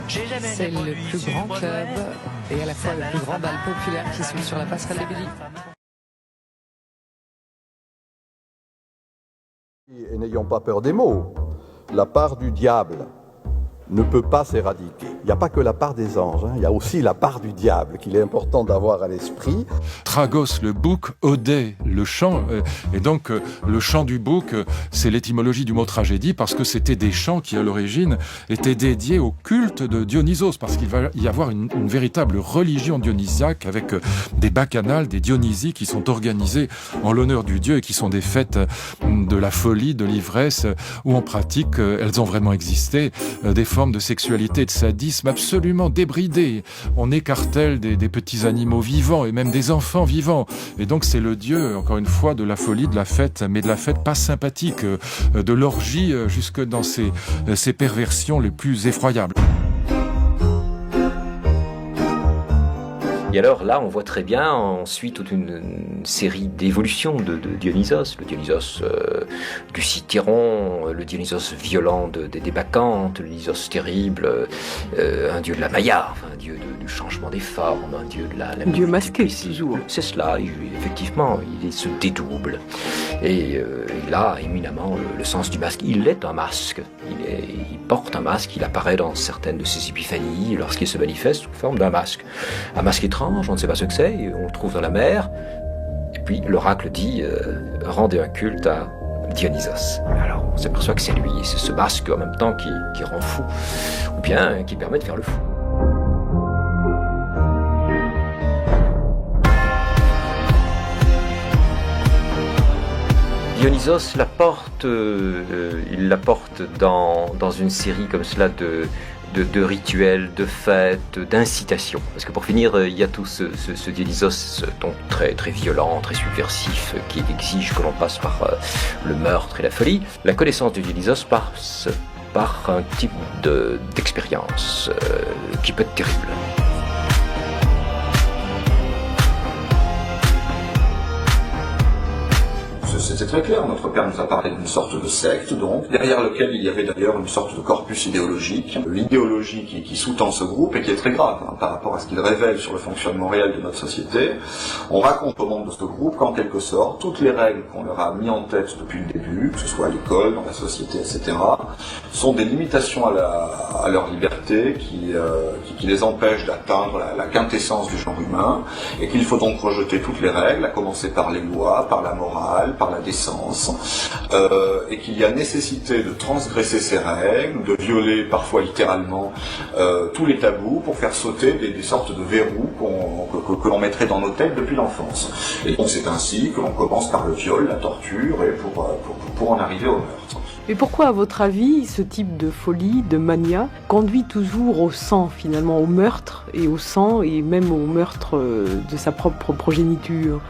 C'est le plus grand club et à la fois le plus grand bal populaire qui suit sur la passerelle des Bélis. Et n'ayons pas peur des mots, la part du diable ne peut pas s'éradiquer. Il n'y a pas que la part des anges, il y a aussi la part du diable qu'il est important d'avoir à l'esprit. Tragos, le bouc, odé, le chant, et donc le chant du bouc, c'est l'étymologie du mot tragédie, parce que c'était des chants qui à l'origine étaient dédiés au culte de Dionysos, parce qu'il va y avoir une véritable religion dionysiaque avec des bacchanales, des dionysies qui sont organisées en l'honneur du dieu et qui sont des fêtes de la folie, de l'ivresse, où en pratique elles ont vraiment existé, des formes de sexualité et de sadisme absolument débridées. On écartèle des petits animaux vivants et même des enfants vivants. Et donc c'est le dieu, encore une fois, de la folie, de la fête, mais de la fête pas sympathique, de l'orgie jusque dans ses perversions les plus effroyables. Et alors là, on voit très bien ensuite toute une série d'évolutions de Dionysos. Le Dionysos du Cithéron, le Dionysos violent des Bacchantes, le Dionysos terrible, un dieu de la Maya, un dieu du changement des formes, un dieu de la Dieu masqué, toujours. C'est cela, effectivement, il se dédouble. Et il a éminemment le sens du masque. Il est un masque. Il porte un masque, il apparaît dans certaines de ses épiphanies lorsqu'il se manifeste sous forme d'un masque. Un masque étrange, on ne sait pas ce que c'est, on le trouve dans la mer. Et puis l'oracle dit rendez un culte à Dionysos. Alors on s'aperçoit que c'est lui, et c'est ce masque en même temps qui rend fou, ou bien qui permet de faire le fou. Dionysos il l'apporte dans une série comme cela de rituels, de fêtes, d'incitations. Parce que pour finir, il y a tout ce Dionysos donc très, très violent, très subversif, qui exige que l'on passe par le meurtre et la folie. La connaissance de Dionysos passe par un type d'expérience qui peut être terrible. C'était très clair, notre père nous a parlé d'une sorte de secte, donc, derrière lequel il y avait d'ailleurs une sorte de corpus idéologique, l'idéologie qui sous-tend ce groupe et qui est très grave par rapport à ce qu'il révèle sur le fonctionnement réel de notre société. On raconte au monde de ce groupe qu'en quelque sorte, toutes les règles qu'on leur a mis en tête depuis le début, que ce soit à l'école, dans la société, etc., sont des limitations à leur liberté qui les empêchent d'atteindre la quintessence du genre humain, et qu'il faut donc rejeter toutes les règles, à commencer par les lois, par la morale, par la décence, et qu'il y a nécessité de transgresser ces règles, de violer parfois littéralement tous les tabous pour faire sauter des sortes de verrous que l'on mettrait dans nos têtes depuis l'enfance. Et donc c'est ainsi que l'on commence par le viol, la torture, et pour en arriver au meurtre. Mais pourquoi, à votre avis, ce type de folie, de mania, conduit toujours au sang, finalement, au meurtre, et au sang, et même au meurtre de sa propre progéniture ?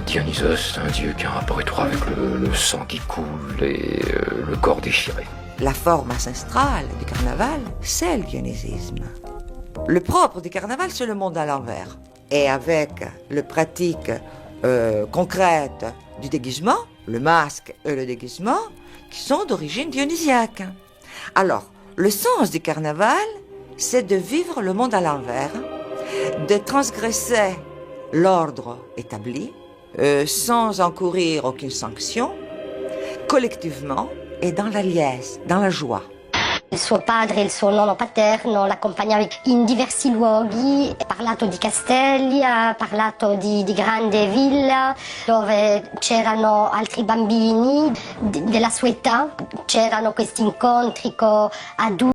Dionysos, un dieu qui a un rapport étroit avec le sang qui coule et le corps déchiré. La forme ancestrale du carnaval, c'est le dionyssisme. Le propre du carnaval, c'est le monde à l'envers. Et avec la pratique concrète du déguisement, le masque et le déguisement, qui sont d'origine dionysiaque. Alors, le sens du carnaval, c'est de vivre le monde à l'envers, de transgresser l'ordre établi, sans encourir aucune sanction, collectivement et dans la liesse, dans la joie. Il suo padre e il suo nonno paterno l'accompagnavi in diversi luoghi, ha parlato di castelli, ha parlato di grandi ville dove c'erano altri bambini della sua età, c'erano questi incontri con adulti.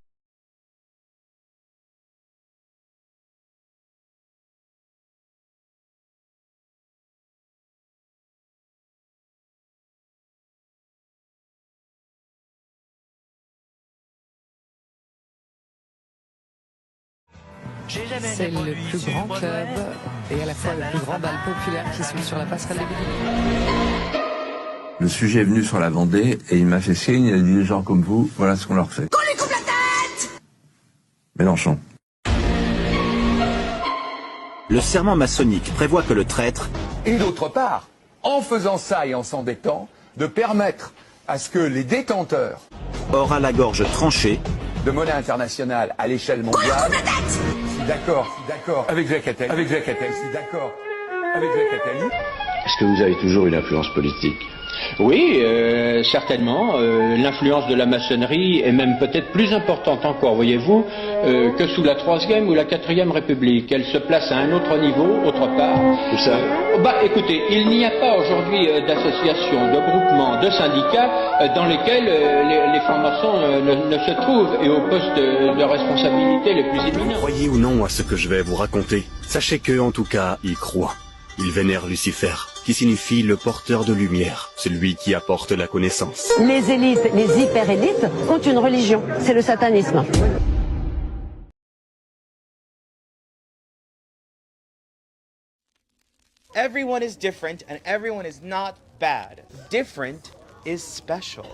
C'est le plus grand club et à la fois le plus grand bal populaire qui suit sur la passerelle des Bélis. Le sujet est venu sur la Vendée et il m'a fait signe, il a dit des gens comme vous, voilà ce qu'on leur fait. Qu'on lui coupe la tête! Mélenchon. Le serment maçonnique prévoit que le traître... Et d'autre part, en faisant ça et en s'endettant, de permettre à ce que les détenteurs... aura la gorge tranchée... de monnaie internationale à l'échelle mondiale. D'accord, avec Jacques Attali. Je suis d'accord avec Jacques Attali. Est-ce que vous avez toujours une influence politique? Oui, certainement. L'influence de la maçonnerie est même peut-être plus importante encore, voyez-vous, que sous la Troisième ou la Quatrième République. Elle se place à un autre niveau, autre part. Tout ça. Écoutez, il n'y a pas aujourd'hui d'associations, de groupements, de syndicats dans lesquels les francs-maçons ne se trouvent et aux postes de responsabilité les plus éminents. Croyez ou non à ce que je vais vous raconter, sachez que, en tout cas, ils croient. Ils vénèrent Lucifer, qui signifie le porteur de lumière, celui qui apporte la connaissance. Les élites, les hyper-élites, ont une religion, c'est le satanisme. Everyone is different and everyone is not bad. Different is special.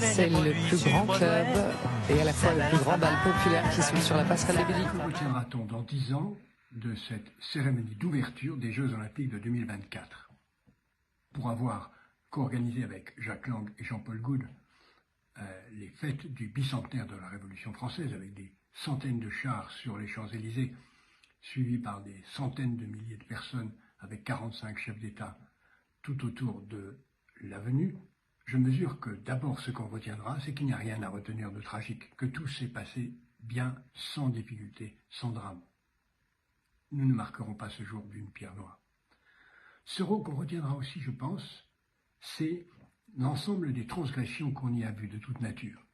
C'est le plus grand club et à la fois le plus grand bal populaire qui s'ouvre sur la passerelle des Béliers. Que retiendra-t-on dans 10 ans de cette cérémonie d'ouverture des Jeux Olympiques de 2024 ? Pour avoir co-organisé avec Jacques Lang et Jean-Paul Goude les fêtes du bicentenaire de la Révolution française avec des centaines de chars sur les Champs-Élysées, suivis par des centaines de milliers de personnes avec 45 chefs d'État tout autour de l'avenue, je mesure que d'abord ce qu'on retiendra, c'est qu'il n'y a rien à retenir de tragique, que tout s'est passé bien, sans difficulté, sans drame. Nous ne marquerons pas ce jour d'une pierre noire. Ce rôle qu'on retiendra aussi, je pense, c'est l'ensemble des transgressions qu'on y a vues de toute nature.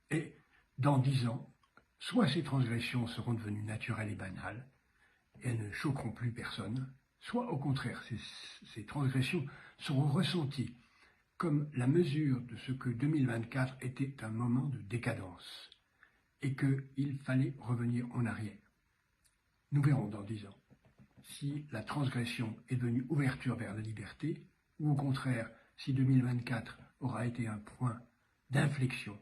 Et dans 10 ans, soit ces transgressions seront devenues naturelles et banales, et elles ne choqueront plus personne, soit au contraire, ces transgressions seront ressenties comme la mesure de ce que 2024 était un moment de décadence et qu'il fallait revenir en arrière. Nous verrons dans 10 ans si la transgression est devenue ouverture vers la liberté ou au contraire si 2024 aura été un point d'inflexion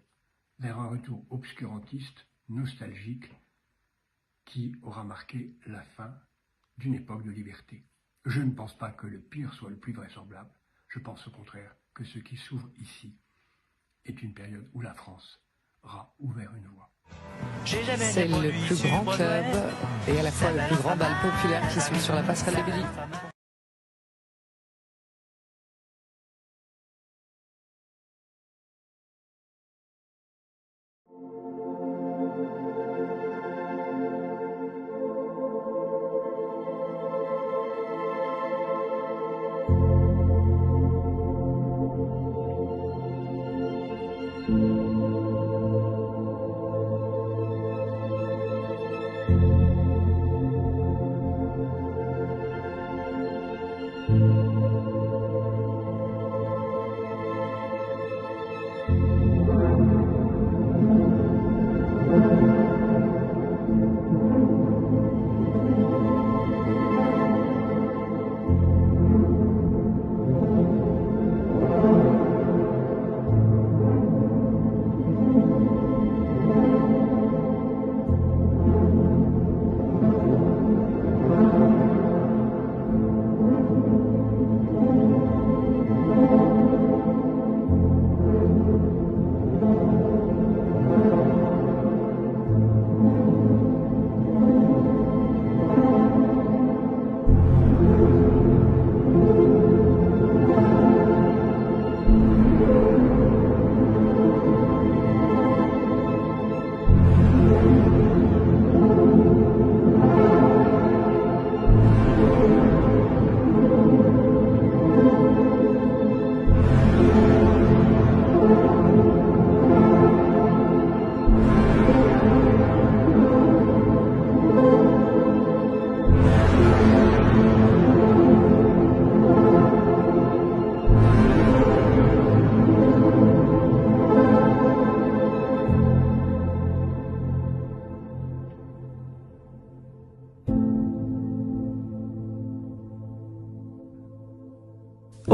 vers un retour obscurantiste, nostalgique, qui aura marqué la fin d'une époque de liberté. Je ne pense pas que le pire soit le plus vraisemblable. Je pense au contraire que ce qui s'ouvre ici est une période où la France aura ouvert une voie. C'est le plus grand club et à la fois le plus grand bal populaire qui s'ouvre sur la passerelle des Béliers.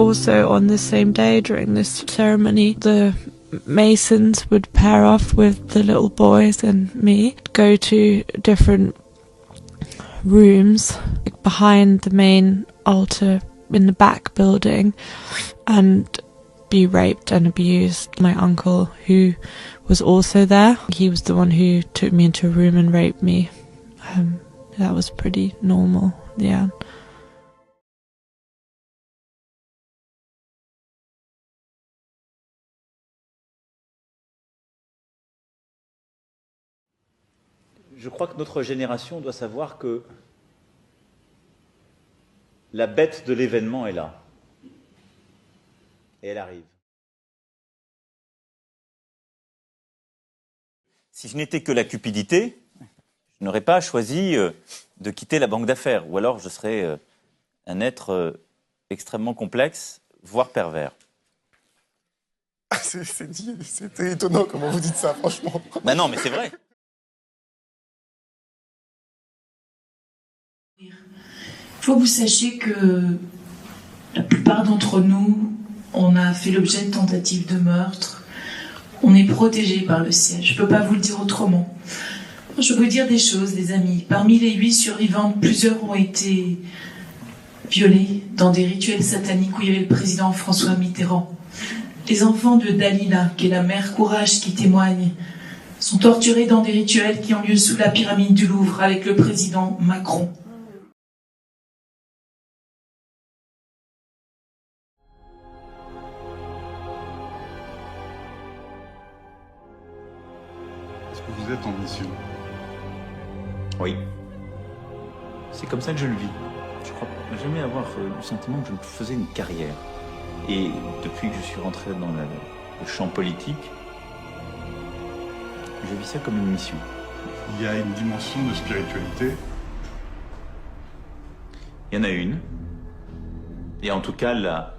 also on the same day during this ceremony, the Masons would pair off with the little boys and me, go to different rooms behind the main altar in the back building and be raped and abused. My uncle, who was also there, he was the one who took me into a room and raped me. That was pretty normal, yeah. Je crois que notre génération doit savoir que la bête de l'événement est là. Et elle arrive. Si je n'étais que la cupidité, je n'aurais pas choisi de quitter la banque d'affaires. Ou alors je serais un être extrêmement complexe, voire pervers. C'était étonnant comment vous dites ça, franchement. Ben non, mais c'est vrai. Il faut que vous sachiez que la plupart d'entre nous, on a fait l'objet de tentatives de meurtre. On est protégés par le ciel. Je ne peux pas vous le dire autrement. Je peux vous dire des choses, les amis. Parmi les 8 survivantes, plusieurs ont été violées dans des rituels sataniques où il y avait le président François Mitterrand. Les enfants de Dalila, qui est la mère Courage qui témoigne, sont torturés dans des rituels qui ont lieu sous la pyramide du Louvre avec le président Macron. Vous êtes en mission. Oui. C'est comme ça que je le vis. Je crois jamais avoir le sentiment que je faisais une carrière. Et depuis que je suis rentré dans le champ politique, je vis ça comme une mission. Il y a une dimension de spiritualité. Il y en a une. Et en tout cas, la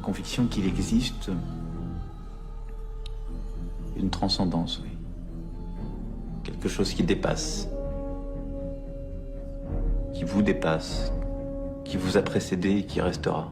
conviction qu'il existe une transcendance, oui. Quelque chose qui dépasse, qui vous dépasse, qui vous a précédé et qui restera.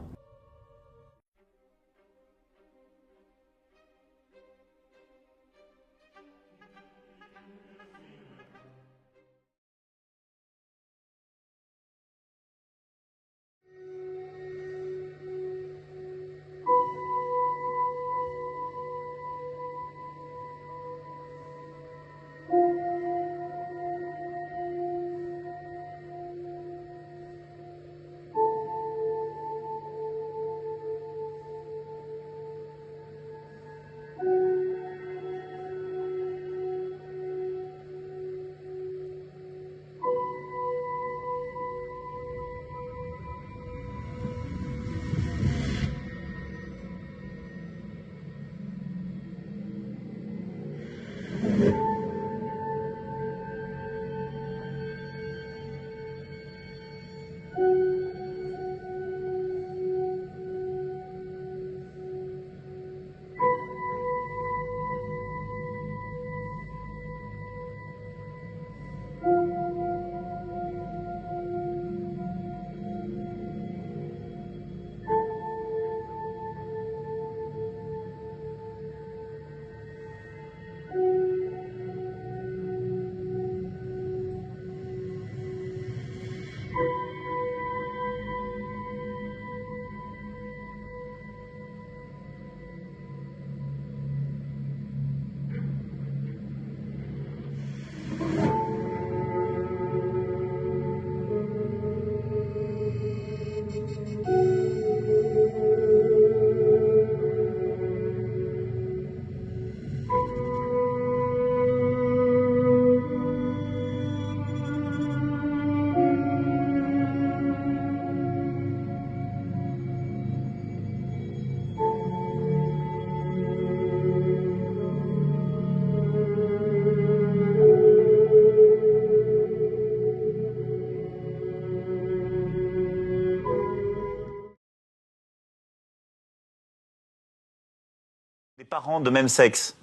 Des parents de même sexe.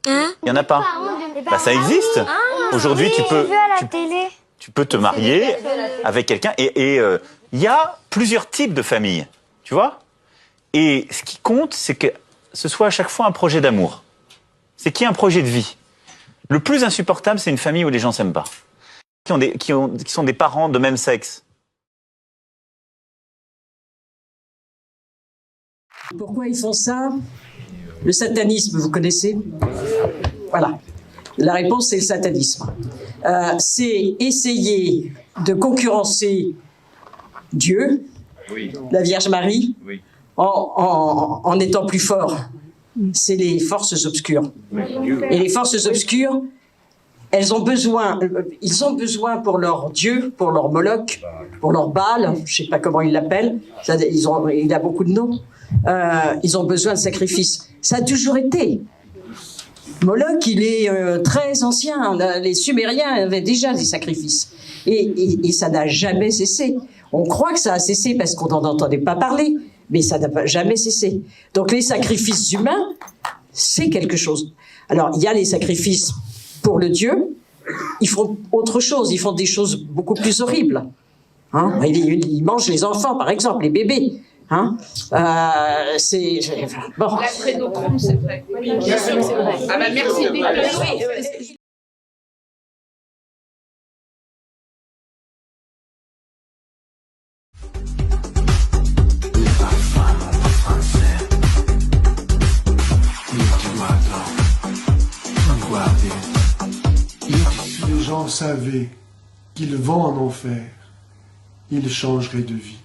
Hein? Il n'y en a pas. Bah, ça existe. Aujourd'hui, tu peux te marier avec quelqu'un et il y a plusieurs types de familles, tu vois. Et ce qui compte, c'est que ce soit à chaque fois un projet d'amour. C'est qu'il y ait un projet de vie. Le plus insupportable, c'est une famille où les gens s'aiment pas. Qui sont des parents de même sexe. Pourquoi ils font ça? Le satanisme, vous connaissez? Voilà. La réponse, c'est le satanisme. C'est essayer de concurrencer Dieu, la Vierge Marie, en étant plus fort. C'est les forces obscures. Et les forces obscures, ils ont besoin pour leur Dieu, pour leur Moloch, pour leur Baal, je ne sais pas comment ils l'appellent, il a beaucoup de noms, ils ont besoin de sacrifices. Ça a toujours été. Moloch, il est très ancien. Les Sumériens avaient déjà des sacrifices. Et ça n'a jamais cessé. On croit que ça a cessé parce qu'on n'en entendait pas parler, mais ça n'a jamais cessé. Donc les sacrifices humains, c'est quelque chose. Alors, il y a les sacrifices pour le Dieu. Ils font autre chose. Ils font des choses beaucoup plus horribles. Hein, ils mangent les enfants, par exemple, les bébés. Hein, c'est bon. L'adrénochrome, c'est vrai. Oui, bien sûr, c'est vrai. Ah bah merci. Si les gens savaient qu'ils vont en enfer, ils changeraient de vie.